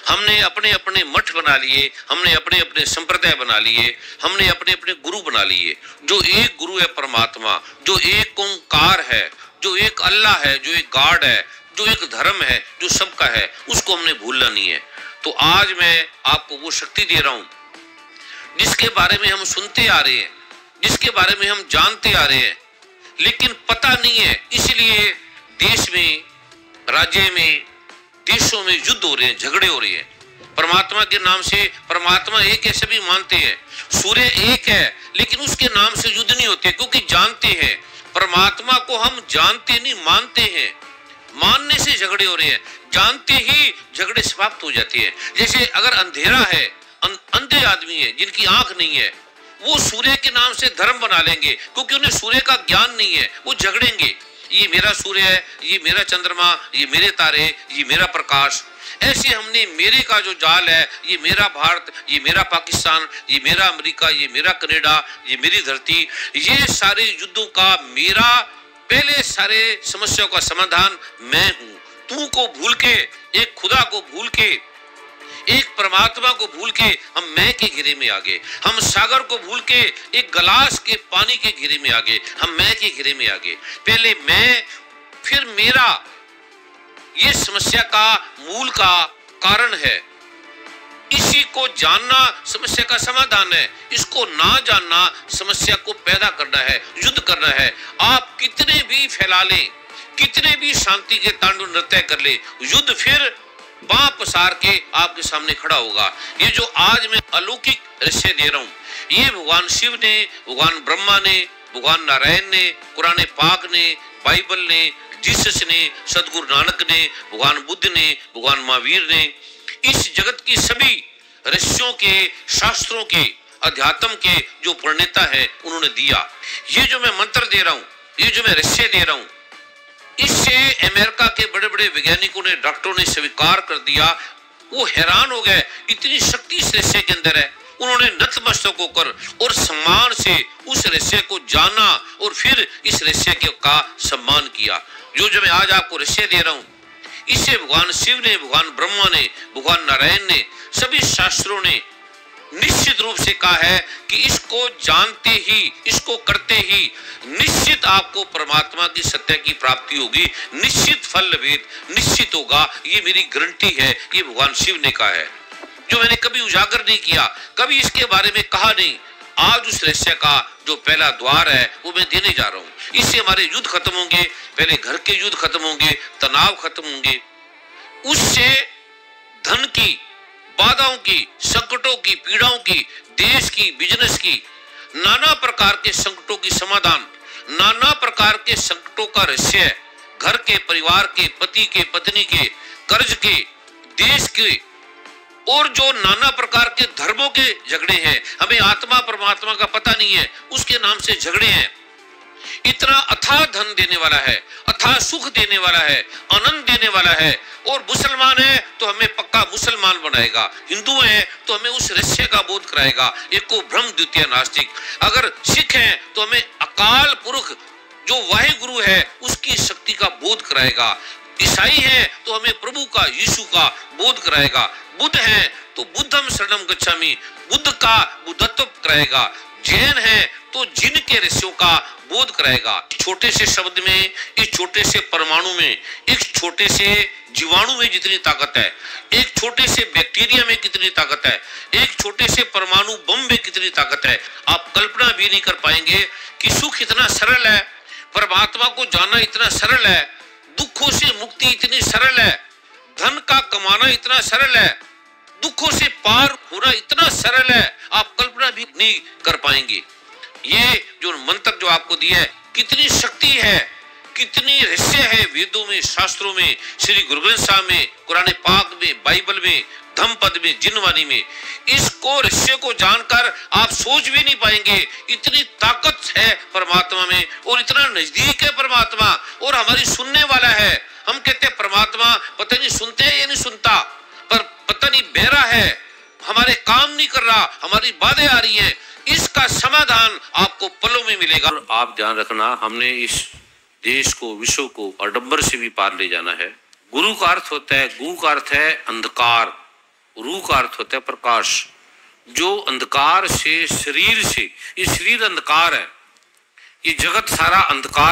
हमने अपने अपने मठ बना लिए, हमने अपने अपने संप्रदाय बना लिए, हमने अपने अपने गुरु बना लिए। जो एक गुरु है परमात्मा, जो एक ओंकार है, जो एक अल्लाह है, जो एक गॉड है, जो एक धर्म है, जो सबका है, उसको हमने भूलना नहीं है। तो आज मैं आपको वो शक्ति दे रहा हूं जिसके बारे में हम सुनते आ रहे हैं, जिसके बारे में हम जानते आ रहे हैं, लेकिन पता नहीं है। इसलिए देश में, राज्य में, देशों में युद्ध हो रहे हैं, झगड़े हो रहे हैं। परमात्मा के नाम से, परमात्मा एक है, सभी मानते हैं, सूर्य एक है, लेकिन उसके नाम से युद्ध नहीं होते, क्योंकि जानते हैं परमात्मा को। हम जानते नहीं, मानते हैं। मानने से झगड़े हो रहे हैं, जानते ही झगड़े समाप्त हो जाते हैं। जैसे अगर अंधेरा है, अंधे आदमी है जिनकी आंख नहीं है, वो सूर्य के नाम से धर्म बना लेंगे, क्योंकि उन्हें सूर्य का ज्ञान नहीं है। वो झगड़ेंगे, ये मेरा सूर्य है, ये मेरा चंद्रमा, ये मेरे तारे, ये मेरा प्रकाश। ऐसे हमने मेरे का जो जाल है, ये मेरा भारत, ये मेरा पाकिस्तान, ये मेरा अमेरिका, ये मेरा कनाडा, ये मेरी धरती, ये सारे युद्धों का मेरा, पहले सारे समस्याओं का समाधान मैं हूं। तू को भूल के, एक खुदा को भूल के, एक परमात्मा को भूल के हम मैं के घेरे में आ गए। हम सागर को भूल के एक गिलास के पानी के घेरे में आ गए, हम मैं के घेरे में आ गए। पहले मैं, फिर मेरा, ये समस्या का मूल का कारण है। इसी को जानना समस्या का समाधान है, इसको ना जानना समस्या को पैदा करना है, युद्ध करना है। आप कितने भी फैला लें, कितने भी शांति के तांडव नृत्य कर ले, युद्ध फिर बाँ पसार के आपके सामने खड़ा होगा। ये जो आज मैं अलौकिक रहस्य दे रहा हूँ, ये भगवान शिव ने, भगवान ब्रह्मा ने, भगवान नारायण ने, कुरान पाक ने, बाइबल ने, जीसस ने, सदगुरु नानक ने, भगवान बुद्ध ने, भगवान महावीर ने, इस जगत की सभी रहस्यों के, शास्त्रों के, अध्यात्म के जो प्रणेता है, उन्होंने दिया। ये जो मैं मंत्र दे रहा हूँ, ये जो मैं रहस्य दे रहा हूँ, इससे अमेरिका के बड़े बड़े वैज्ञानिकों ने, डॉक्टरों ने स्वीकार कर दिया। वो हैरान हो गए, इतनी शक्ति इस रहस्य के अंदर है। उन्होंने नतमस्तक होकर और सम्मान से उस रहस्य को जाना और फिर इस रहस्य का सम्मान किया। जो मैं आज आपको रहस्य दे रहा हूँ, इसे भगवान शिव ने, भगवान ब्रह्मा ने, भगवान नारायण ने, सभी शास्त्रों ने निश्चित रूप से कहा है कि इसको जानते ही, इसको करते ही निश्चित आपको परमात्मा की सत्य की प्राप्ति होगी, निश्चित फल भेद निश्चित होगा। ये मेरी गारंटी है, ये भगवान शिव ने कहा है, जो मैंने कभी उजागर नहीं किया, कभी इसके बारे में कहा नहीं। आज उस रहस्य का जो पहला द्वार है वो मैं देने जा रहा हूँ। इससे हमारे युद्ध खत्म होंगे, पहले घर के युद्ध खत्म होंगे, तनाव खत्म होंगे, उससे धन की, बाधाओं की, संकटों की, पीड़ाओं की, देश की, बिजनेस की, नाना प्रकार के संकटों की समाधान, नाना प्रकार के संकटों का रहस्य, घर के, परिवार के, पति के, पत्नी के, कर्ज के, देश के, और जो नाना प्रकार के धर्मों के झगड़े हैं। हमें आत्मा परमात्मा का पता नहीं है, उसके नाम से झगड़े हैं। इतना अथाह धन देने वाला है, अथाह सुख देने वाला है, आनंद देने वाला है। और मुसलमान है तो हमें पक्का मुसलमान बनाएगा, हिंदू है तो हमें उस रहस्य का बोध कराएगा, एक को ब्रह्म द्वितीय नास्तिक। अगर सिख है तो हमें अकाल पुरख जो वाहिगुरु है उसकी शक्ति का बोध कराएगा। ईसाई है तो हमें प्रभु का, यीशु का बोध कराएगा। बुद्ध है तो बुद्धम शरणम गच्छामि, बुद्ध का बुद्धत्व कराएगा। जैन है तो जिन के रहस्यों का बोध कराएगा। छोटे से शब्द में, इस छोटे से परमाणु में, एक छोटे से जीवाणु में जितनी ताकत है, एक छोटे से बैक्टीरिया में कितनी ताकत है, एक छोटे से परमाणु बम में कितनी ताकत है, आप कल्पना भी नहीं कर पाएंगे कि सुख इतना सरल है, परमात्मा को जानना इतना सरल है, दुखों से मुक्ति इतनी सरल है, धन का कमाना इतना सरल है, दुखों से पार होना इतना सरल है, आप कल्पना भी नहीं कर पाएंगे। ये जो मंत्र जो आपको दिया है, कितनी शक्ति है, कितनी रहस्य है वेदों में, शास्त्रों में, श्री गुरु ग्रंथ साहब में, कुरान पाक में, बाइबल में, धम्मपद में, जिनवाणी में। इसको रहस्य को जानकर आप सोच भी नहीं पाएंगे, इतनी ताकत है परमात्मा में और इतना नजदीक है परमात्मा और हमारी सुनने वाला है। हम कहते हैं परमात्मा पता नहीं सुनते है या नहीं सुनता, पर पता नहीं बहरा है, हमारे काम नहीं कर रहा, हमारी बातें आ रही हैं। इसका समाधान आपको पलों में मिलेगा। आप ध्यान रखना, हमने इस देश को, विश्व को आडंबर से भी पार ले जाना है। गुरु का अर्थ होता है, गु का अर्थ है अंधकार, रूह का अर्थ होता है प्रकाश। जो अंधकार से शरीर से, ये शरीर अंधकार है, ये जगत सारा अंधकार